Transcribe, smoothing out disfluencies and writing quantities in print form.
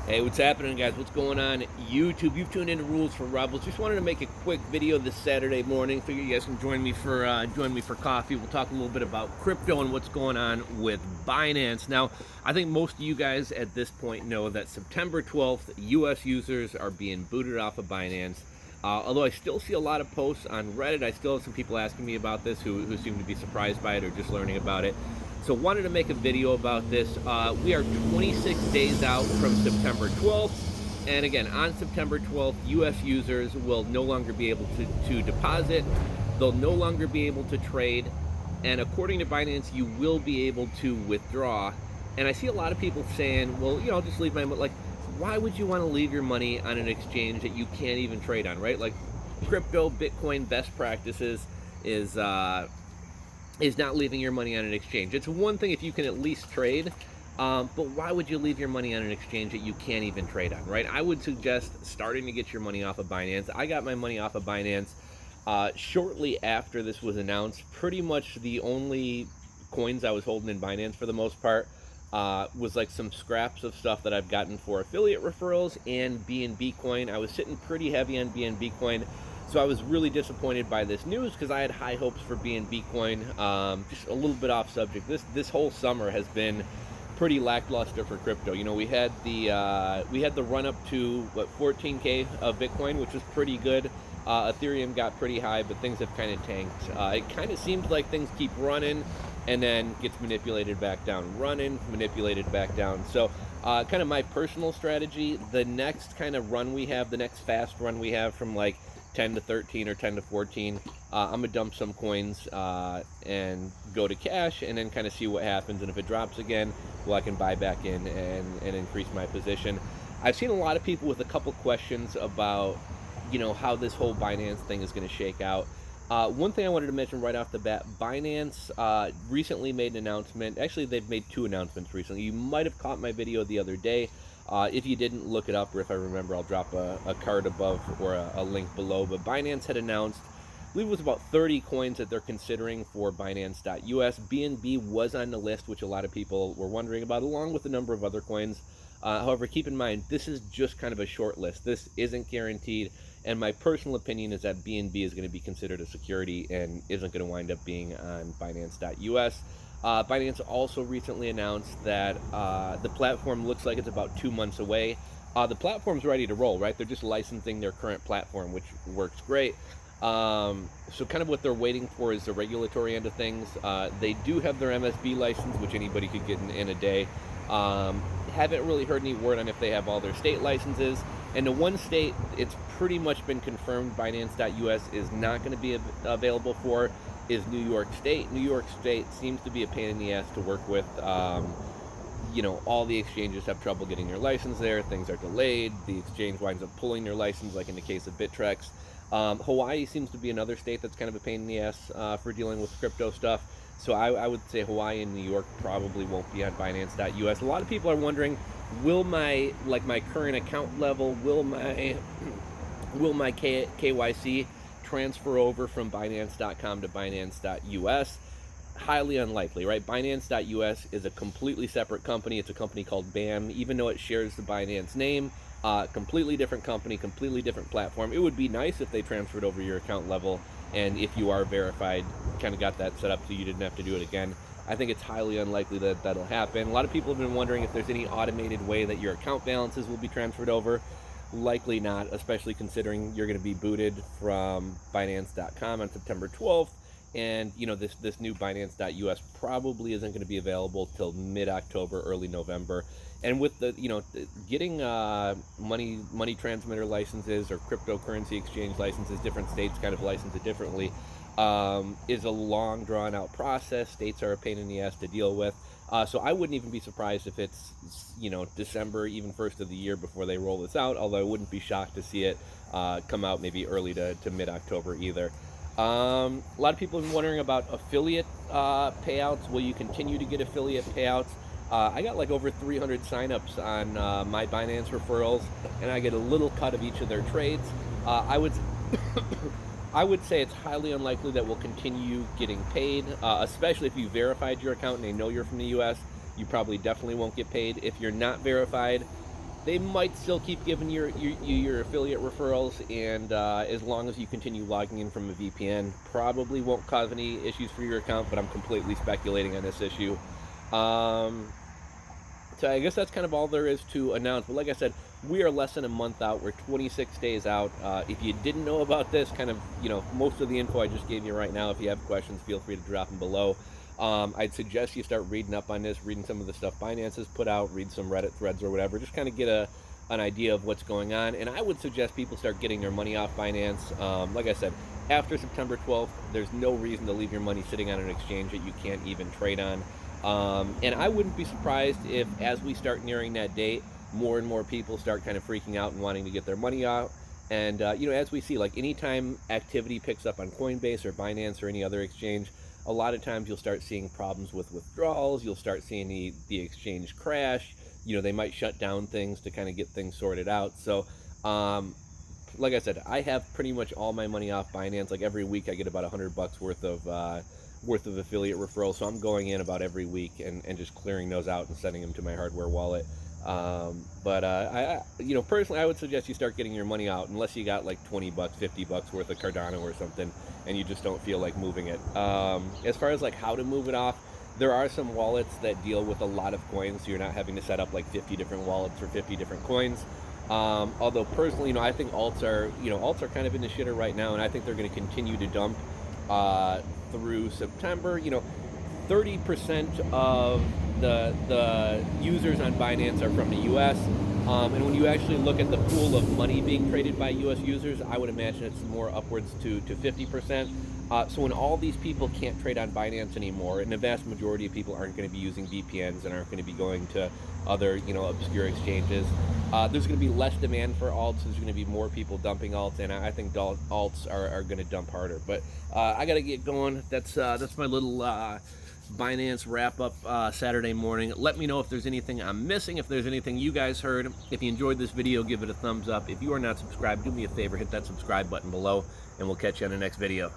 Hey, what's happening, guys? What's going on YouTube? You've tuned into Rules for Rebels. Just wanted to make a quick video this Saturday morning. Figure you guys can join me for coffee. We'll talk a little bit about crypto and what's going on with Binance. Now, I think most of you guys at this point know that September 12th, U.S. users are being booted off of Binance. Although I still see a lot of posts on Reddit, I still have some people asking me about this who seem to be surprised by it or just learning about it. So wanted to make a video about this. We are 26 days out from September 12th. And again, on September 12th, US users will no longer be able to deposit. They'll no longer be able to trade. And according to Binance, you will be able to withdraw. And I see a lot of people saying, well, I'll just leave my money. Like, why would you want to leave your money on an exchange that you can't even trade on, right? Like, crypto, Bitcoin best practices is not leaving your money on an exchange. It's one thing if you can at least trade, but why would you leave your money on an exchange that you can't even trade on, right? I would suggest starting to get your money off of Binance. I got my money off of Binance shortly after this was announced. Pretty much the only coins I was holding in Binance for the most part was like some scraps of stuff that I've gotten for affiliate referrals and BNB coin. I was sitting pretty heavy on BNB coin. So I was really disappointed by this news because I had high hopes for BNB coin. Just a little bit off subject. This whole summer has been pretty lackluster for crypto. We had the run up to 14K of Bitcoin, which was pretty good. Ethereum got pretty high, but things have kind of tanked. It kind of seems like things keep running and then gets manipulated back down, running, manipulated back down. So kind of my personal strategy, the next kind of run we have, the next fast run we have from like 10 to 13 or 10 to 14, I'm gonna dump some coins and go to cash and then kind of see what happens. And if it drops again, well, I can buy back in and increase my position. I've seen a lot of people with a couple questions about how this whole Binance thing is going to shake out. One thing I wanted to mention right off the bat, Binance recently made an announcement. Actually, they've made two announcements recently. You might have caught my video the other day. If you didn't, look it up, or if I remember, I'll drop a card above or a link below. But Binance had announced, I believe it was about 30 coins that they're considering for Binance.us. BNB was on the list, which a lot of people were wondering about, along with a number of other coins. However, keep in mind, this is just kind of a short list. This isn't guaranteed. And my personal opinion is that BNB is going to be considered a security and isn't going to wind up being on Binance.us. Binance also recently announced that the platform looks like it's about 2 months away. The platform's ready to roll, right? They're just licensing their current platform, which works great. So kind of what they're waiting for is the regulatory end of things. They do have their MSB license, which anybody could get in a day. Haven't really heard any word on if they have all their state licenses. And the one state it's pretty much been confirmed Binance.us is not going to be available for is New York State. New York State seems to be a pain in the ass to work with. All the exchanges have trouble getting their license there. Things are delayed. The exchange winds up pulling their license, like in the case of Bittrex. Hawaii seems to be another state that's kind of a pain in the ass for dealing with crypto stuff. So I would say Hawaii and New York probably won't be on Binance.us. A lot of people are wondering, will my current account level, will my KYC transfer over from Binance.com to Binance.us? Highly unlikely, right? Binance.us is a completely separate company. It's a company called BAM, even though it shares the Binance name. Completely different company, completely different platform. It would be nice if they transferred over your account level, and if you are verified, kind of got that set up so you didn't have to do it again. I think it's highly unlikely that that'll happen. A lot of people have been wondering if there's any automated way that your account balances will be transferred over. Likely not, especially considering you're going to be booted from Binance.com on September 12th. And, this new Binance.us probably isn't going to be available till mid-October, early November. And with the, getting money transmitter licenses or cryptocurrency exchange licenses, different states kind of license it differently, is a long, drawn-out process. States are a pain in the ass to deal with. So I wouldn't even be surprised if it's, December, even first of the year before they roll this out, although I wouldn't be shocked to see it come out maybe early to mid-October either. A lot of people have been wondering about affiliate payouts. Will you continue to get affiliate payouts? I got like over 300 signups on my Binance referrals, and I get a little cut of each of their trades. I would say it's highly unlikely that we'll continue getting paid, especially if you verified your account and they know you're from the US. You probably definitely won't get paid. If you're not verified, They might still keep giving your affiliate referrals, and as long as you continue logging in from a VPN, probably won't cause any issues for your account, but I'm completely speculating on this issue. So I guess that's kind of all there is to announce. But like I said, we are less than a month out. We're 26 days out. If you didn't know about this, kind of, most of the info I just gave you right now, if you have questions, feel free to drop them below. I'd suggest you start reading up on this, reading some of the stuff Binance has put out, read some Reddit threads or whatever, just kind of get an idea of what's going on. And I would suggest people start getting their money off Binance. Like I said, after September 12th, there's no reason to leave your money sitting on an exchange that you can't even trade on. And I wouldn't be surprised if, as we start nearing that date, more and more people start kind of freaking out and wanting to get their money out. And, as we see, like anytime activity picks up on Coinbase or Binance or any other exchange, a lot of times you'll start seeing problems with withdrawals. You'll start seeing the exchange crash. They might shut down things to kind of get things sorted out. So, like I said, I have pretty much all my money off Binance. Like every week I get about $100 worth of affiliate referrals. So I'm going in about every week and just clearing those out and sending them to my hardware wallet. But personally, I would suggest you start getting your money out, unless you got like $20, $50 worth of Cardano or something, and you just don't feel like moving it. As far as like how to move it off, there are some wallets that deal with a lot of coins, so you're not having to set up like 50 different wallets for 50 different coins. Although personally, I think alts are kind of in the shitter right now, and I think they're going to continue to dump through September. 30% of the users on Binance are from the US, and when you actually look at the pool of money being traded by US users, I would imagine it's more upwards to 50%. So when all these people can't trade on Binance anymore, and the vast majority of people aren't going to be using VPNs and aren't going to be going to other obscure exchanges, there's going to be less demand for alts. There's going to be more people dumping alts, and I think alts are going to dump harder. But I got to get going. That's my little Binance wrap up Saturday morning. Let me know if there's anything I'm missing, if there's anything you guys heard. If you enjoyed this video, give it a thumbs up. If you are not subscribed, do me a favor, hit that subscribe button below, and we'll catch you on the next video.